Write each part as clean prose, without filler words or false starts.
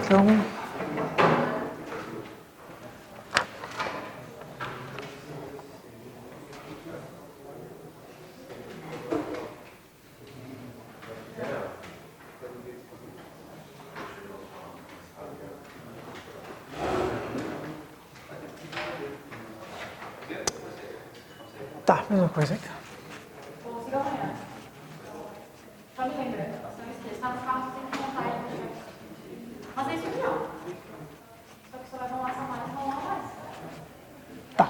Então... Tá, mesma coisa aqui. Só me lembrando, se não esqueça, tá no carro, tem que montar ele. Mas é isso aqui, ó. Só que você vai rolar essa malha e rolar mais. Tá.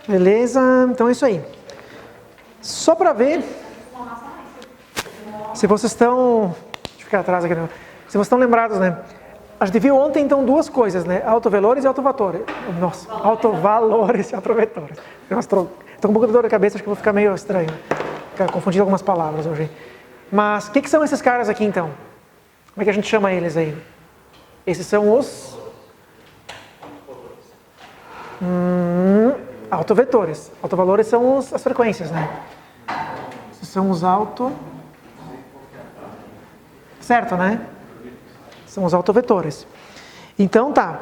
Beleza, então é isso aí. Só para ver se vocês estão... Deixa eu ficar atrás aqui. Se vocês estão lembrados, né? A gente viu ontem, então, duas coisas, né? Autovalores e autovetores. Nossa, autovalores e autovetores. Estou com um pouco de dor de cabeça, acho que vou ficar meio estranho. Ficar confundindo algumas palavras hoje. Mas, o que são esses caras aqui, então? Como é que a gente chama eles aí? Esses são os... autovetores. Autovalores são as frequências, né? Esses são os auto... Certo, né? São os autovetores. Então, tá.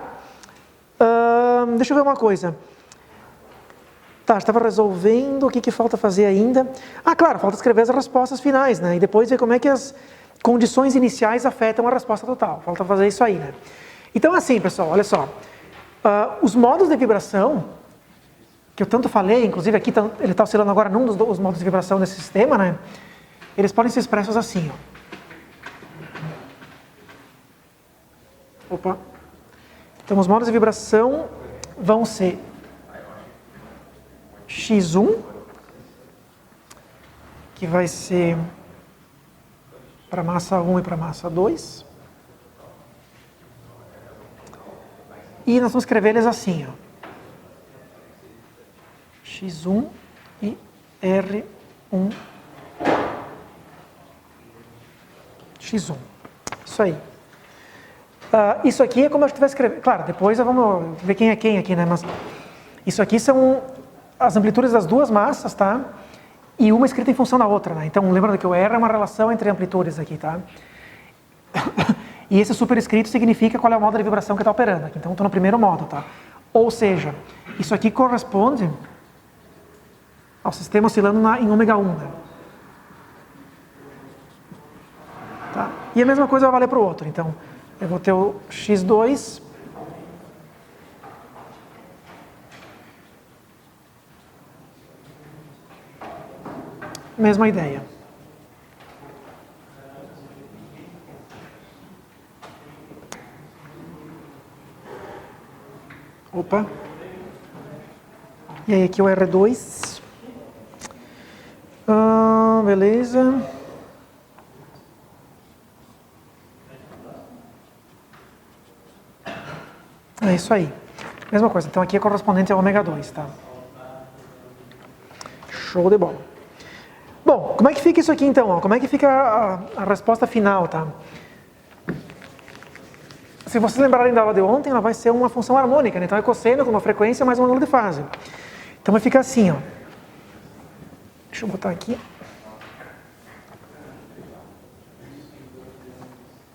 Deixa eu ver uma coisa. Tá, estava resolvendo o que falta fazer ainda. Ah, claro, falta escrever as respostas finais, né? E depois ver como é que as condições iniciais afetam a resposta total. Falta fazer isso aí, né? Então, assim, pessoal, olha só. Os modos de vibração, que eu tanto falei, inclusive aqui ele está oscilando agora num dos modos de vibração desse sistema, né? Eles podem ser expressos assim, ó. Opa. Então, os modos de vibração vão ser X1, que vai ser para massa 1 e para massa 2. E nós vamos escrever eles assim, ó. X1 e R1. X1. Isso aí. Isso aqui é como a gente vai escrever. Claro, depois vamos ver quem é quem aqui, né? Mas isso aqui são as amplitudes das duas massas, tá? E uma escrita em função da outra, né? Então, lembrando que o R é uma relação entre amplitudes aqui, tá? E esse superescrito significa qual é o modo de vibração que está operando aqui. Então, estou no primeiro modo, tá? Ou seja, isso aqui corresponde ao sistema oscilando em ômega 1, né? Tá? E a mesma coisa vai valer para o outro. Então, eu vou ter o X2 mesma ideia. Opa. E aí aqui o R2. Beleza. É isso aí. Mesma coisa. Então aqui é correspondente ao ômega 2, tá? Show de bola. Bom, como é que fica isso aqui então? Ó? Como é que fica a resposta final, tá? Se vocês lembrarem da aula de ontem, ela vai ser uma função harmônica, né? Então é cosseno com uma frequência mais um ângulo de fase. Então vai ficar assim, ó. Deixa eu botar aqui.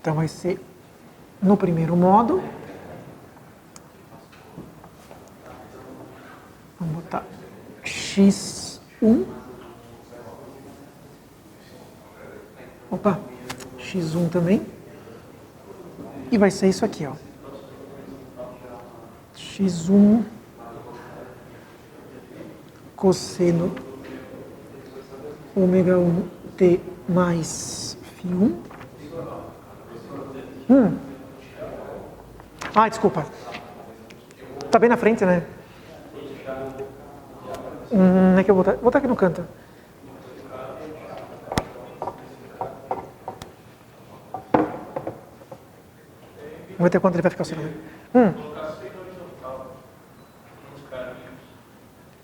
Então vai ser no primeiro modo. Vamos botar X1. Opa, X1 também. E vai ser isso aqui, ó. X1 cosseno ômega 1 T mais φ1. Ah, desculpa. Tá bem na frente, né? É que eu vou botar aqui no canto. Vamos ver quanto ele vai ficar oscilando.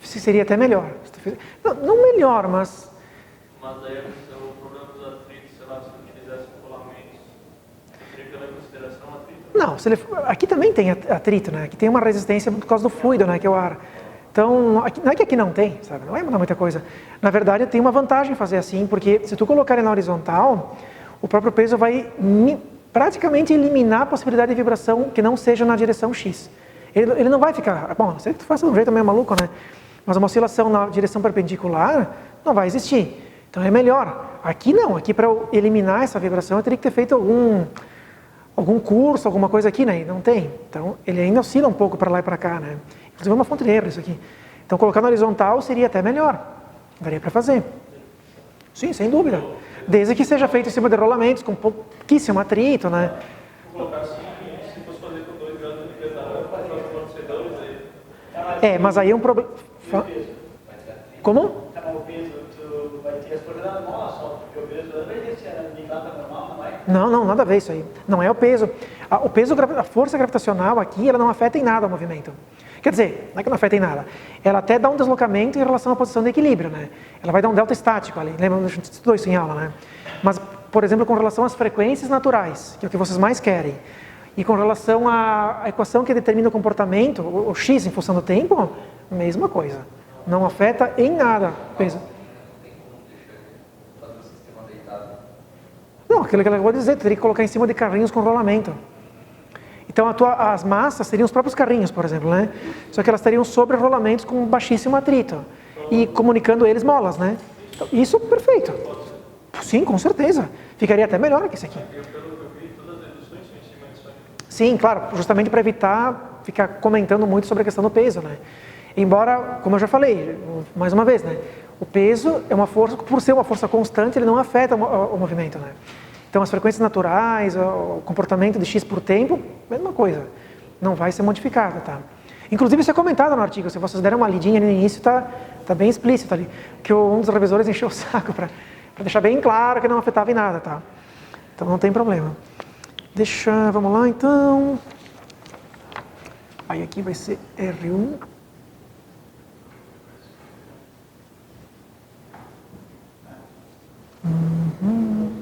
Seria até melhor. Não melhor, mas... Mas aí o problema dos atritos, sei lá, se utilizasse colamentos, teria que levar em consideração o atrito? Não, aqui também tem atrito, né? Aqui tem uma resistência por causa do fluido, né? Que é o ar. Então, não é que aqui não tem, sabe? Não vai mudar muita coisa. Na verdade, tem uma vantagem fazer assim, porque se tu colocar ele na horizontal, o próprio peso vai praticamente eliminar a possibilidade de vibração que não seja na direção X. Ele não vai ficar... Bom, você faz de um jeito meio maluco, né? Mas uma oscilação na direção perpendicular não vai existir. Então é melhor. Aqui não. Aqui para eu eliminar essa vibração eu teria que ter feito algum curso, alguma coisa aqui, né? E não tem. Então ele ainda oscila um pouco para lá e para cá, né? Inclusive é uma fonte de erro isso aqui. Então colocar na horizontal seria até melhor. Daria para fazer. Sim, sem dúvida. Desde que seja feito em cima de rolamentos com pouquíssimo atrito, né? Vou colocar assim, se fosse fazer com 2 graus de liberdade, para ser 2 aí. Mas aí é um problema. Como? O peso, tu vai ter as coordenadas molas só, porque o peso vai ver se era de data normal, não vai? Não, nada a ver isso aí. Não é o peso. A força gravitacional aqui, ela não afeta em nada o movimento. Quer dizer, não é que não afeta em nada. Ela até dá um deslocamento em relação à posição de equilíbrio, né? Ela vai dar um delta estático ali. Lembra? A gente estudou isso em aula, né? Mas, por exemplo, com relação às frequências naturais, que é o que vocês mais querem, e com relação à equação que determina o comportamento, o x em função do tempo, mesma coisa. Não afeta em nada o peso. Não, aquilo que eu vou dizer, teria que colocar em cima de carrinhos com rolamento. Então as massas seriam os próprios carrinhos, por exemplo, né? Só que elas teriam sobre rolamentos com baixíssimo atrito e comunicando eles molas, né? Então, isso perfeito. Sim, com certeza. Ficaria até melhor que esse aqui. Sim, claro, justamente para evitar ficar comentando muito sobre a questão do peso, né? Embora, como eu já falei, mais uma vez, né? O peso é uma força, por ser uma força constante, ele não afeta o movimento, né? Então, as frequências naturais, o comportamento de x por tempo, mesma coisa. Não vai ser modificado, tá? Inclusive, isso é comentado no artigo. Se vocês deram uma lidinha no início, tá bem explícito ali. Que um dos revisores encheu o saco para deixar bem claro que não afetava em nada, tá? Então, não tem problema. Vamos lá, então. Aí aqui vai ser R1.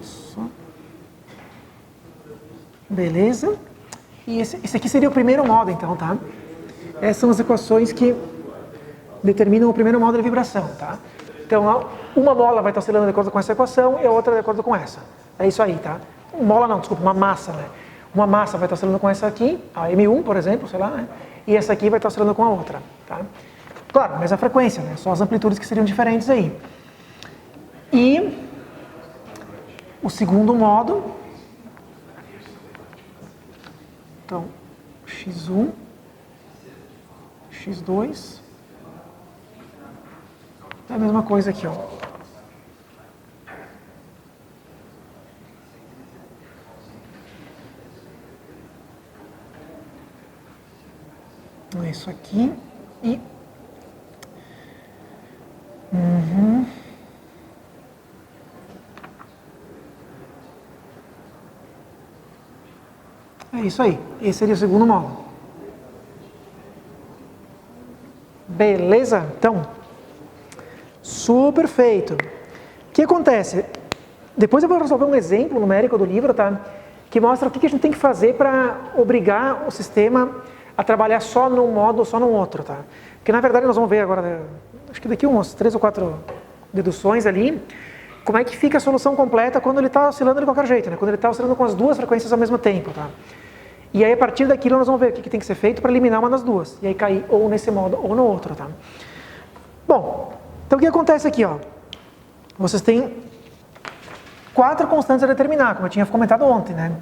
Isso. Beleza. E esse aqui seria o primeiro modo, então, tá? Essas são as equações que determinam o primeiro modo de vibração, tá? Então, uma mola vai estar oscilando de acordo com essa equação e a outra de acordo com essa. É isso aí, tá? Uma massa, né? Uma massa vai estar oscilando com essa aqui, a M1, por exemplo, sei lá, né? E essa aqui vai estar oscilando com a outra, tá? Claro, mas a frequência, né? Só as amplitudes que seriam diferentes aí. E o segundo modo, então, x1, x2, é a mesma coisa aqui, ó. É isso aqui e... É isso aí. Esse seria o segundo modo. Beleza? Então, super feito. O que acontece? Depois eu vou resolver um exemplo numérico do livro, tá? Que mostra o que a gente tem que fazer para obrigar o sistema a trabalhar só num modo ou só num outro, tá? Porque na verdade nós vamos ver agora, acho que daqui uns 3 ou 4 deduções ali, como é que fica a solução completa quando ele está oscilando de qualquer jeito, né? Quando ele está oscilando com as duas frequências ao mesmo tempo, tá? E aí a partir daquilo nós vamos ver o que tem que ser feito para eliminar uma das duas. E aí cair ou nesse modo ou no outro, tá? Bom, então o que acontece aqui, ó? Vocês têm 4 constantes a determinar, como eu tinha comentado ontem, né?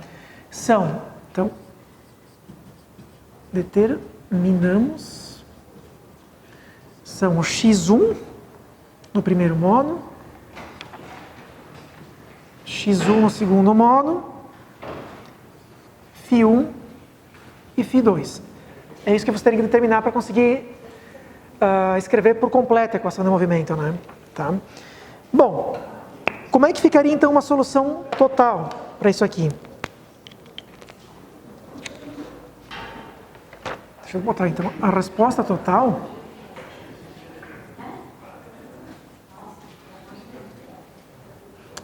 Então, determinamos, são o x1 no primeiro modo, x1 no segundo modo, φ1 e φ2. É isso que você tem que determinar para conseguir escrever por completo a equação de movimento, né? Tá? Bom, como é que ficaria então uma solução total para isso aqui? Deixa eu botar então a resposta total.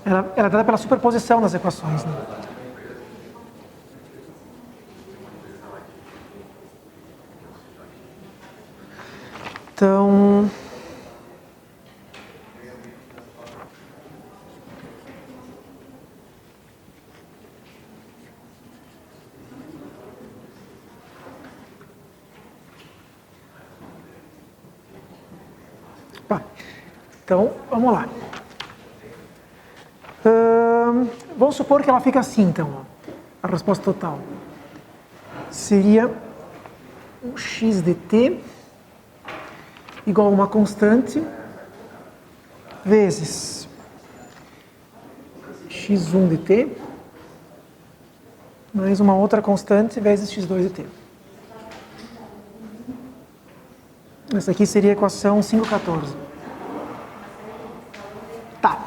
Ela é dada pela superposição das equações, né? Então, Tá. Então, vamos lá. Vamos supor que ela fica assim, então, ó. A resposta total seria um x de t igual a uma constante vezes x1 de t mais uma outra constante vezes x2 de t. Essa aqui seria a equação 514. Tá.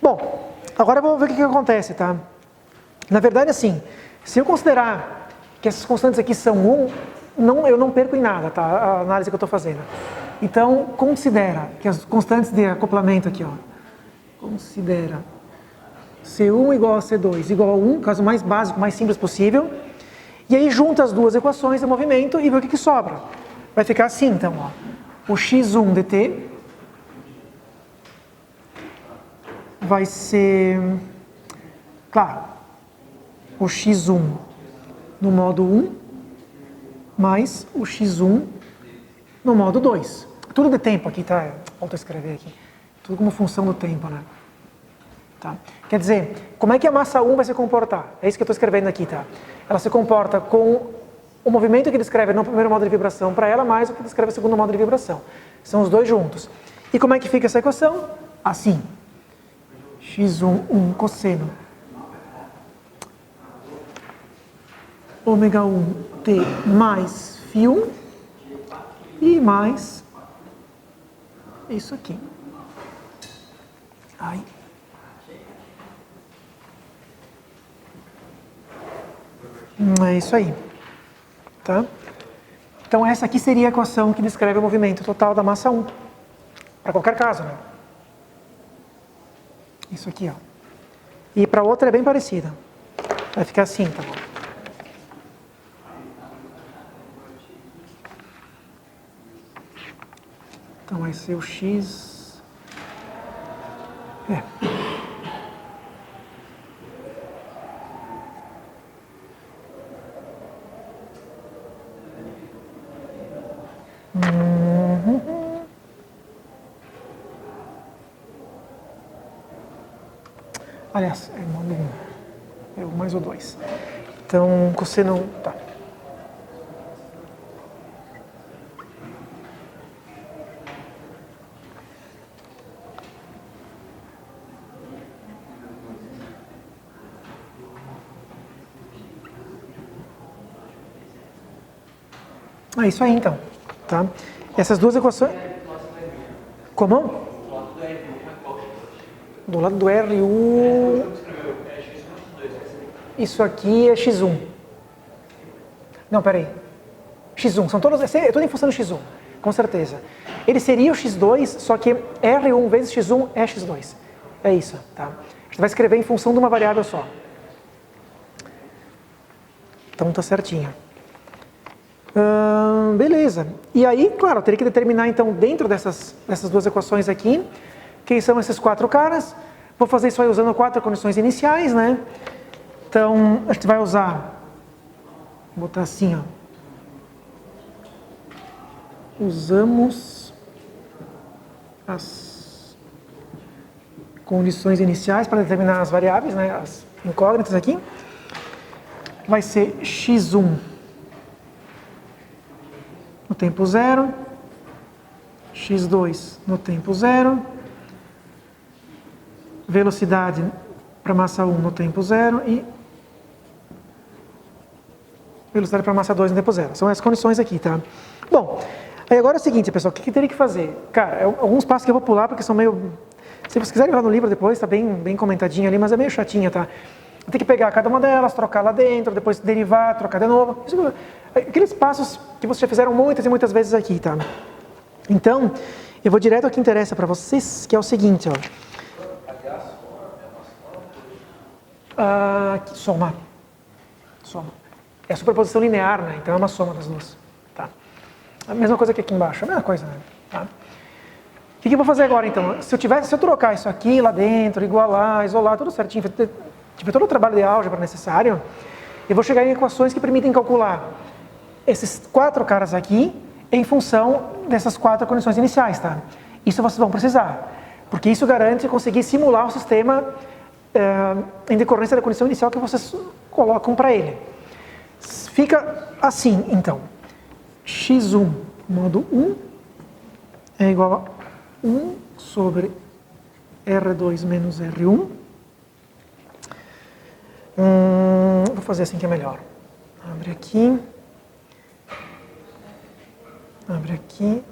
Bom, agora eu vou ver o que acontece, tá? Na verdade, assim, se eu considerar que essas constantes aqui são 1, eu não perco em nada, tá? A análise que eu estou fazendo. Então, considera que as constantes de acoplamento aqui, ó, considera C1 igual a C2 igual a 1, caso mais básico, mais simples possível. E aí junta as duas equações de movimento e vê o que sobra. Vai ficar assim, então, ó. O x1 dt vai ser, claro, o x1 no modo 1 mais o x1 no modo 2. Tudo de tempo aqui, tá? Volto a escrever aqui. Tudo como função do tempo, né? Tá? Quer dizer, como é que a massa 1 vai se comportar? É isso que eu estou escrevendo aqui, tá? Ela se comporta com o movimento que descreve no primeiro modo de vibração para ela, mais o que descreve no segundo modo de vibração. São os dois juntos. E como é que fica essa equação? Assim. x1, 1 cosseno. Ômega 1 t mais φ1 e mais isso aqui. Aí. É isso aí. Tá? Então essa aqui seria a equação que descreve o movimento total da massa 1. Para qualquer caso, né? Isso aqui, ó. E para outra é bem parecida. Vai ficar assim, tá bom? Então vai ser o x... Aliás, é modo 1. É o mais o 2. Então, cosseno... Tá. É isso aí, então. Tá? Essas duas equações... Como? Do lado do RU... Isso aqui é x1. Não, peraí. x1, são todas... É tudo em função do x1, com certeza. Ele seria o x2, só que R1 vezes x1 é x2. É isso, tá? A gente vai escrever em função de uma variável só. Então tá certinho. Beleza. E aí, claro, eu teria que determinar então dentro dessas duas equações aqui, quem são esses quatro caras. Vou fazer isso aí usando 4 condições iniciais, né? Então, a gente vai usar, vou botar assim, ó. Usamos as condições iniciais para determinar as variáveis, né? As incógnitas aqui. Vai ser x1 no tempo 0, x2 no tempo 0, velocidade para massa 1 no tempo 0 e velocidade para massa 2 no tempo 0. São as condições aqui, tá? Bom, aí agora é o seguinte, pessoal, o que teria que fazer? Cara, alguns passos que eu vou pular porque são meio... Se vocês quiserem ver no livro depois, tá bem comentadinho ali, mas é meio chatinha, tá? Tem que pegar cada uma delas, trocar lá dentro, depois derivar, trocar de novo. Aqueles passos que vocês já fizeram muitas e muitas vezes aqui, tá? Então, eu vou direto ao que interessa para vocês, que é o seguinte, ó. Soma. É a superposição linear, né? Então é uma soma das duas. Tá? A mesma coisa que aqui embaixo, a mesma coisa, né? Tá? O que eu vou fazer agora, então? Se eu trocar isso aqui lá dentro, igualar, isolar, tudo certinho, tiver todo o trabalho de álgebra necessário, eu vou chegar em equações que permitem calcular esses 4 caras aqui em função dessas 4 condições iniciais, tá? Isso vocês vão precisar, porque isso garante conseguir simular o sistema em decorrência da condição inicial que vocês colocam para ele. Fica assim, então. x1 modo 1 é igual a 1 sobre R2 menos R1. Vou fazer assim que é melhor. Abre aqui. Abre aqui.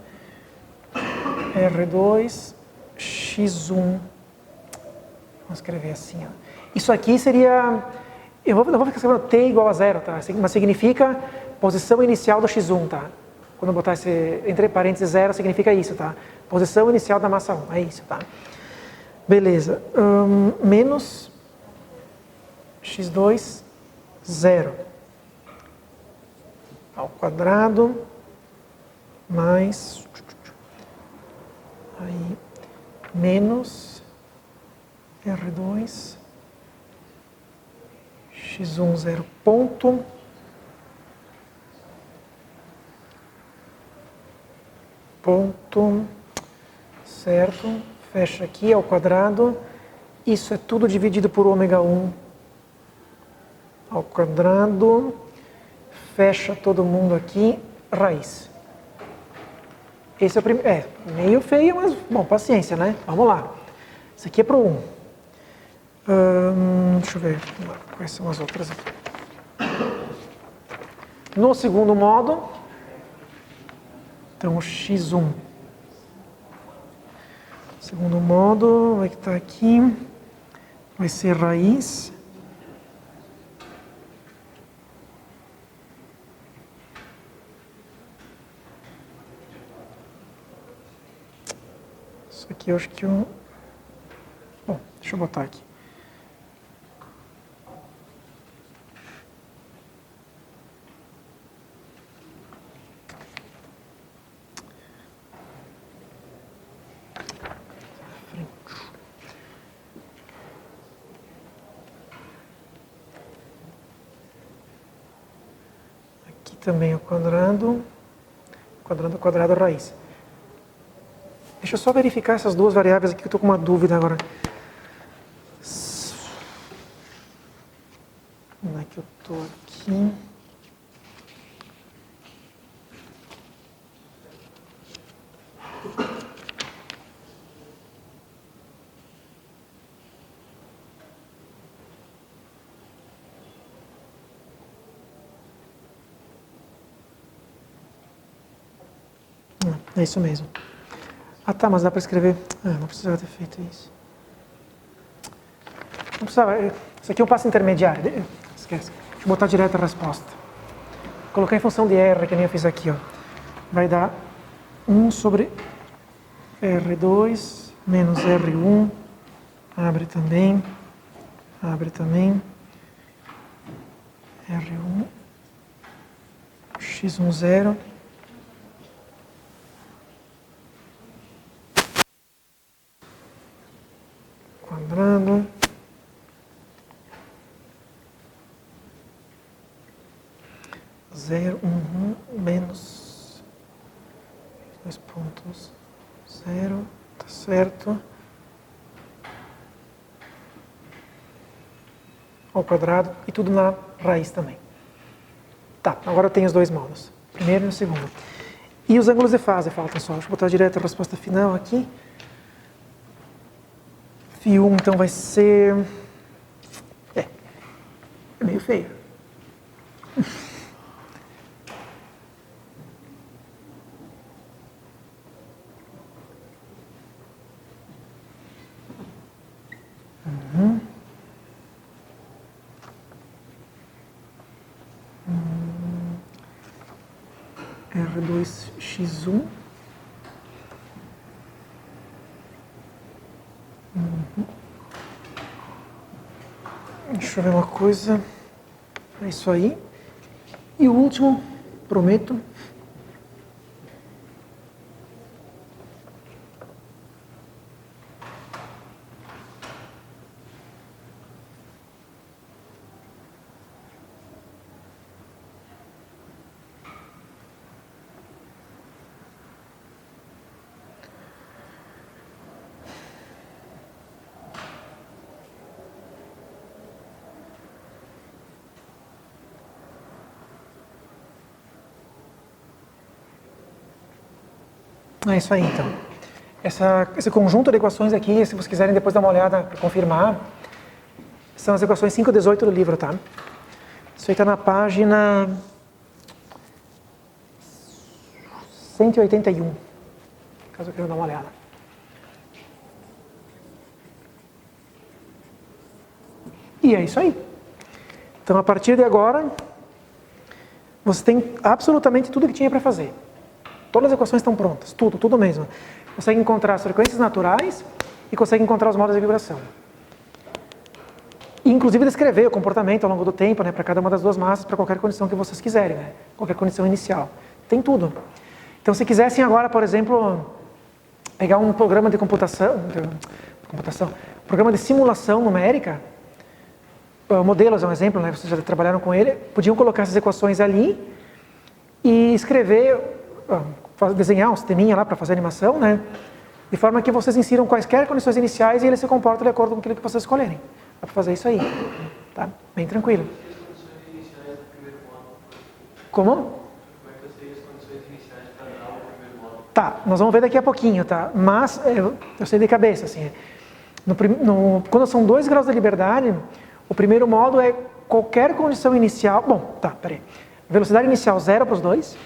R2, x1. Vamos escrever assim. Ó. Isso aqui seria... Eu não vou ficar escrevendo t igual a 0, tá? Mas significa posição inicial do x1, tá? Quando eu botar esse entre parênteses 0, significa isso, tá? Posição inicial da massa 1, é isso, tá? Beleza. Menos x2, 0. Ao quadrado, mais... Aí, menos R2, x1, 0 ponto, certo, fecha aqui ao quadrado, isso é tudo dividido por ômega 1 ao quadrado, fecha todo mundo aqui, raiz. Esse é o primeiro, meio feio, mas, bom, paciência, né? Vamos lá. Esse aqui é para o 1. Deixa eu ver quais são as outras aqui. No segundo modo, então, x1. Segundo modo, vai estar aqui, vai ser raiz. Isso aqui eu acho que eu... Bom, deixa eu botar aqui. Aqui também o quadrado, quadrado, raiz. Deixa eu só verificar essas duas variáveis aqui que eu estou com uma dúvida agora. Onde é que eu estou aqui? É isso mesmo. Ah tá, mas dá para escrever... não precisava ter feito isso. Não precisava... Isso aqui é um passo intermediário. Esquece. Deixa eu botar direto a resposta. Colocar em função de R, que nem eu fiz aqui, ó. Vai dar 1 sobre R2 menos R1. Abre também. R1. X1, 0. Quadrado. Zero, menos 2 pontos, 0, tá certo. Ao quadrado e tudo na raiz também. Tá, agora eu tenho os dois modos, primeiro e o segundo. E os ângulos de fase faltam só. Deixa eu botar direto a resposta final aqui. Φ1 então vai ser... É meio feio. R2x1. Deixa eu ver uma coisa. É isso aí. E o último, prometo. É isso aí, então. Esse conjunto de equações aqui, se vocês quiserem depois dar uma olhada para confirmar, são as equações 5 e 18 do livro, tá? Isso aí está na página 181, caso eu queira dar uma olhada. E é isso aí. Então, a partir de agora, você tem absolutamente tudo que tinha para fazer. Todas as equações estão prontas, tudo mesmo. Consegue encontrar as frequências naturais e consegue encontrar os modos de vibração. E, inclusive, descrever o comportamento ao longo do tempo, né, para cada uma das duas massas, para qualquer condição que vocês quiserem, né, qualquer condição inicial. Tem tudo. Então, se quisessem agora, por exemplo, pegar um programa de programa de simulação numérica, modelos é um exemplo, né, vocês já trabalharam com ele, podiam colocar essas equações ali e escrever, desenhar um sisteminha lá para fazer animação, né, de forma que vocês insiram quaisquer condições iniciais e ele se comporta de acordo com aquilo que vocês escolherem. Dá para fazer isso aí, tá? Bem tranquilo. Como? Tá, nós vamos ver daqui a pouquinho, tá? Mas, eu sei de cabeça, assim, quando são 2 graus de liberdade, o primeiro modo é qualquer condição inicial, velocidade inicial 0 para os dois,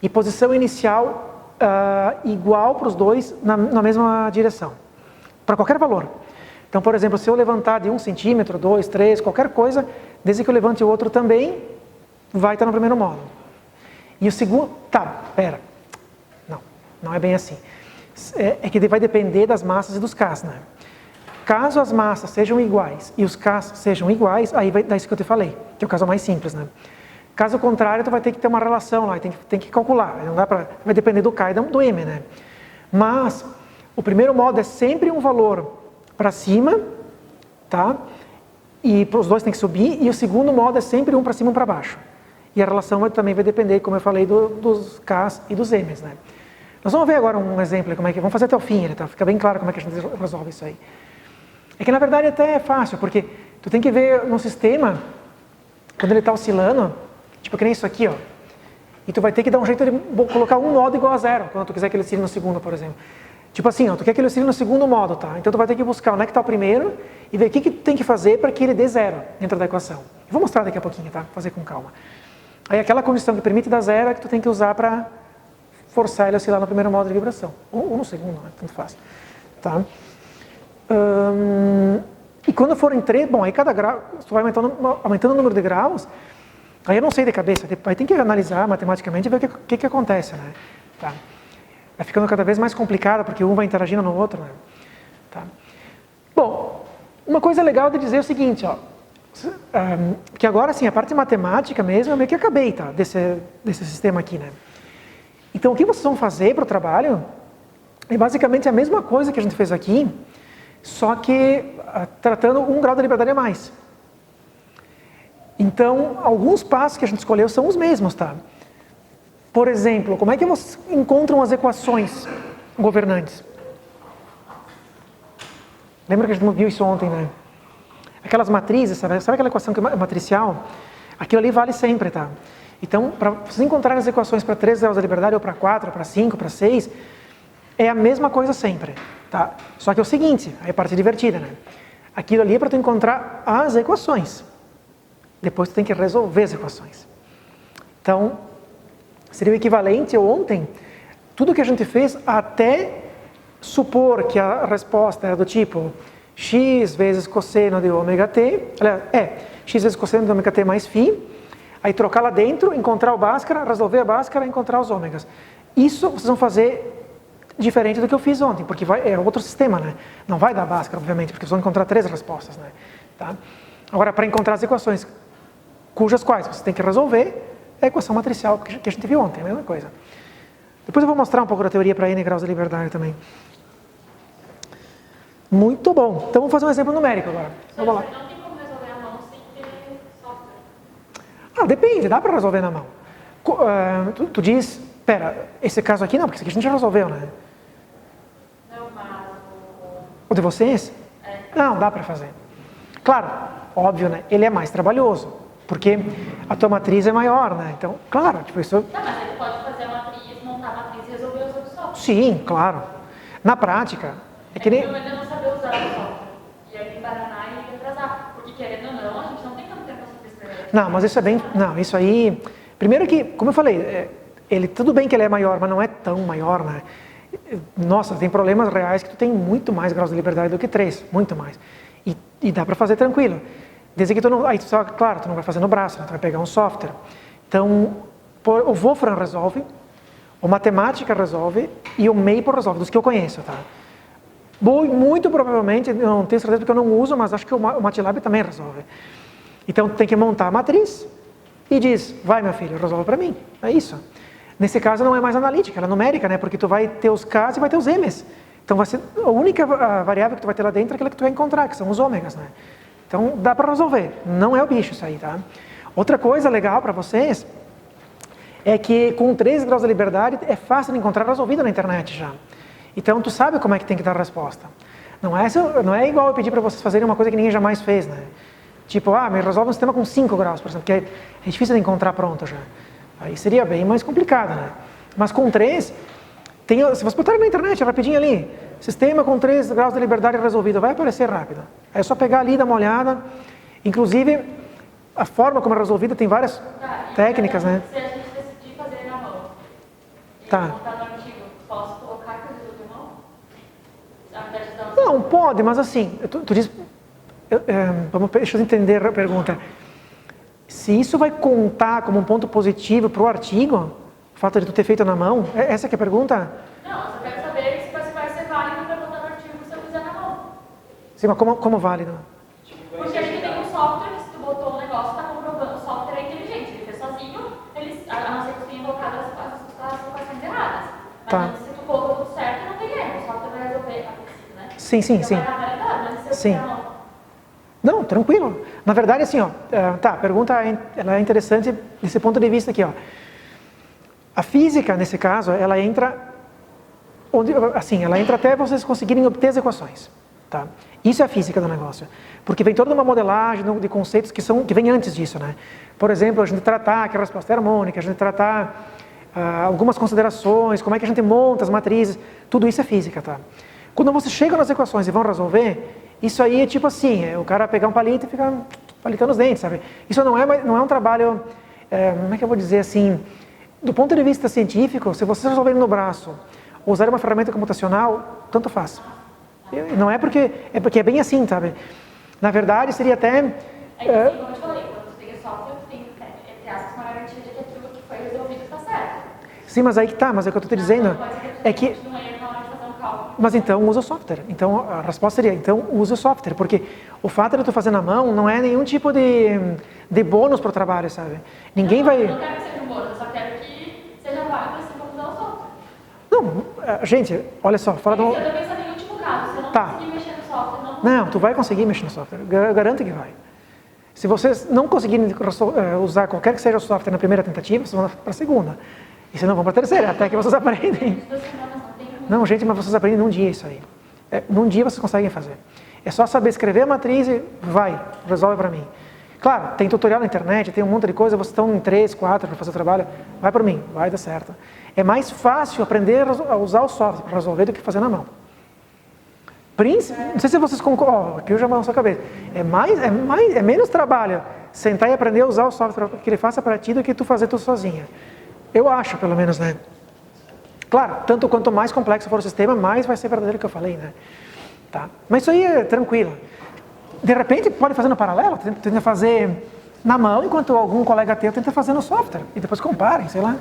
e posição inicial igual para os dois na mesma direção, para qualquer valor. Então, por exemplo, se eu levantar de 1 centímetro, 2, 3, qualquer coisa, desde que eu levante o outro também, vai estar no primeiro modo. E o segundo... Não é bem assim. É que vai depender das massas e dos Ks, né? Caso as massas sejam iguais e os Ks sejam iguais, aí vai dar isso que eu te falei, que é o caso mais simples, né? Caso contrário, tu vai ter que ter uma relação lá, tem que calcular. Não dá vai depender do K e do M, né? Mas o primeiro modo é sempre um valor para cima, tá? E os dois tem que subir, e o segundo modo é sempre um para cima e um para baixo. E a relação também vai depender, como eu falei, dos Ks e dos Ms, né? Nós vamos ver agora um exemplo, como é que vamos fazer até o fim, tá? Fica bem claro como é que a gente resolve isso aí. É que na verdade até é fácil, porque tu tem que ver no sistema, quando ele está oscilando, tipo que nem isso aqui, ó, e tu vai ter que dar um jeito de colocar um modo igual a 0, quando tu quiser que ele oscile no segundo, por exemplo. Tipo assim, ó, tu quer que ele oscile no segundo modo, tá? Então tu vai ter que buscar onde é que está o primeiro e ver o que tu tem que fazer para que ele dê 0 dentro da equação. Eu vou mostrar daqui a pouquinho, tá? Vou fazer com calma. Aí aquela condição que permite dar 0 é que tu tem que usar para forçar ele a oscilar no primeiro modo de vibração. Ou no segundo, né? Tanto faz. Tá? E quando for em 3, aí cada grau, tu vai aumentando o número de graus, aí eu não sei de cabeça, aí tem que analisar matematicamente e ver o que acontece, né? Tá? Vai ficando cada vez mais complicado, porque um vai interagindo no outro, né? Tá? Bom, uma coisa legal de dizer é o seguinte, ó, que agora, assim, a parte matemática mesmo, eu meio que acabei, tá? Desse sistema aqui, né? Então, o que vocês vão fazer para o trabalho é basicamente a mesma coisa que a gente fez aqui, só que tratando 1 grau de liberdade a mais. Então, alguns passos que a gente escolheu são os mesmos, tá? Por exemplo, como é que vocês encontram as equações governantes? Lembra que a gente viu isso ontem, né? Aquelas matrizes, sabe aquela equação que é matricial? Aquilo ali vale sempre, tá? Então, para vocês encontrarem as equações para 3 graus da liberdade, ou para 4, para 5, para 6, é a mesma coisa sempre, tá? Só que é o seguinte, aí é a parte divertida, né? Aquilo ali é para tu encontrar as equações. Depois tu tem que resolver as equações. Então, seria o equivalente ontem, tudo que a gente fez até supor que a resposta era do tipo x vezes cosseno de ômega t, x vezes cosseno de ômega t mais φ, aí trocar lá dentro, encontrar o Bhaskara, resolver a Bhaskara e encontrar os ômegas. Isso vocês vão fazer diferente do que eu fiz ontem, porque é outro sistema, né? Não vai dar Bhaskara, obviamente, porque vocês vão encontrar 3 respostas, né? Tá? Agora, para encontrar as equações cujas quais você tem que resolver, é a equação matricial que a gente viu ontem, a mesma coisa. Depois eu vou mostrar um pouco da teoria para N graus de liberdade também. Muito bom. Então vamos fazer um exemplo numérico agora. Vamos lá. Não tem como resolver a mão sem ter software. Depende, dá para resolver na mão. Tu diz, esse caso aqui não, porque esse aqui a gente já resolveu, né? Não, mas O de vocês? Não, dá para fazer. Claro, óbvio, né? Ele é mais trabalhoso, porque a tua matriz é maior, né? Então, claro, tipo isso... Não, mas ele pode fazer a matriz, montar a matriz e resolver os sim, claro. Na prática, é que nem... Eu ainda não sabia usar o software. E aí em Paraná e atrasar. Porque querendo ou não, a gente não tem tanto tempo para se escrever. Não, mas isso é bem... Não, isso aí... Primeiro que, como eu falei, ele tudo bem que ele é maior, mas não é tão maior, né? Nossa, tem problemas reais que tu tem muito mais graus de liberdade do que 3, muito mais. E dá para fazer tranquilo. Desde que tu não... Aí, claro, tu não vai fazer no braço, né? Tu vai pegar um software. Então, o Wolfram resolve, o Matemática resolve e o Maple resolve, dos que eu conheço, tá? Muito provavelmente, eu não tenho certeza porque eu não uso, mas acho que o MATLAB também resolve. Então, tu tem que montar a matriz e diz, vai meu filho, resolve para mim. É isso. Nesse caso não é mais analítica, ela é numérica, né? Porque tu vai ter os K's e vai ter os M's. Então vai ser a única variável que tu vai ter lá dentro é aquela que tu vai encontrar, que são os ômegas, né? Então dá para resolver, não é o bicho isso aí, tá? Outra coisa legal para vocês é que com 3 graus de liberdade é fácil de encontrar resolvida na internet já. Então tu sabe como é que tem que dar a resposta. Não é igual eu pedir para vocês fazerem uma coisa que ninguém jamais fez, né? Tipo, me resolve um sistema com 5 graus, por exemplo, que é difícil de encontrar pronto já. Aí seria bem mais complicado, né? Mas com 3, se você botar na internet rapidinho ali, sistema com 3 graus de liberdade resolvido, vai aparecer rápido. É só pegar ali e dar uma olhada. Inclusive, a forma como é resolvida tem várias técnicas, né? Se a gente decidir fazer na mão, e Tá. montar no artigo, posso colocar que eu resolvi a mão? Ao invés de dar Não, pode, mas assim, tu diz... deixa eu entender a pergunta. Se isso vai contar como um ponto positivo para o artigo, o fato de tu ter feito na mão, essa que é a pergunta? Não, eu só quero saber se vai ser válido para botar no artigo se eu fizer na mão. Sim, mas como válido? Porque a gente tem um software que se tu botou um negócio, está comprovando, o software é inteligente, ele fez sozinho, a não ser que tu tenha invocado as equações erradas. Mas Tá. se tu colocou tudo certo, não tem erro, o software vai resolver a princípio, né? Sim, sim, Então sim. vai estar validado, mas se eu Sim. fizer na mão. Não, tranquilo. Na verdade, assim, a pergunta ela é interessante desse ponto de vista aqui, ó. A física, nesse caso, ela entra ela entra até vocês conseguirem obter as equações, tá? Isso é a física do negócio, porque vem toda uma modelagem de conceitos que vem antes disso, né? Por exemplo, a gente tratar que a resposta é harmônica, a gente tratar algumas considerações, como é que a gente monta as matrizes, tudo isso é física, tá? Quando você chega nas equações e vão resolver, isso aí é tipo assim, o cara pegar um palito e ficar palitando os dentes, sabe? Isso não é um trabalho, como é que eu vou dizer assim, do ponto de vista científico, se vocês resolverem no braço, ou usarem uma ferramenta computacional, tanto faz. Não é porque é bem assim, sabe? Na verdade, seria até... É que assim, como eu te falei, quando tu tem software, tu tem, entre aspas, uma garantia de que aquilo que foi resolvido está certo. Sim, mas aí que tá, mas é o que eu estou te dizendo, Pode ser é que que... tu continue na hora de fazer um cálculo. Mas então usa o software. Então a resposta seria, então usa o software, porque o fato de tu fazer na mão não é nenhum tipo de bônus para o trabalho, sabe? Ninguém vai... Eu não quero que seja um bônus, eu só quero que seja válido assim como usar o software. Não, gente, olha só, fala de Eu um... tô pensando em último caso, se eu não Tá. conseguir mexer no software, Não, tu vai conseguir mexer no software, eu garanto que vai. Se vocês não conseguirem usar qualquer que seja o software na primeira tentativa, vocês vão para a segunda. E se não, vão para a terceira, até que vocês aprendem. 2 semanas não tem muito. Não, gente, mas vocês aprendem num dia isso aí. Num dia vocês conseguem fazer. É só saber escrever a matriz e vai, resolve para mim. Claro, tem tutorial na internet, tem um monte de coisa, vocês estão em 3, 4 para fazer o trabalho, vai para mim, vai dar certo. É mais fácil aprender a usar o software para resolver do que fazer na mão. Não sei se vocês concordam, aqui eu já balanço a cabeça. É menos trabalho sentar e aprender a usar o software que ele faça para ti do que tu fazer tudo sozinha. Eu acho, pelo menos, né? Claro, tanto quanto mais complexo for o sistema, mais vai ser verdadeiro o que eu falei, né? Tá? Mas isso aí é tranquilo. De repente, pode fazer no paralelo, tenta fazer na mão, enquanto algum colega teu tenta fazer no software. E depois comparem, sei lá.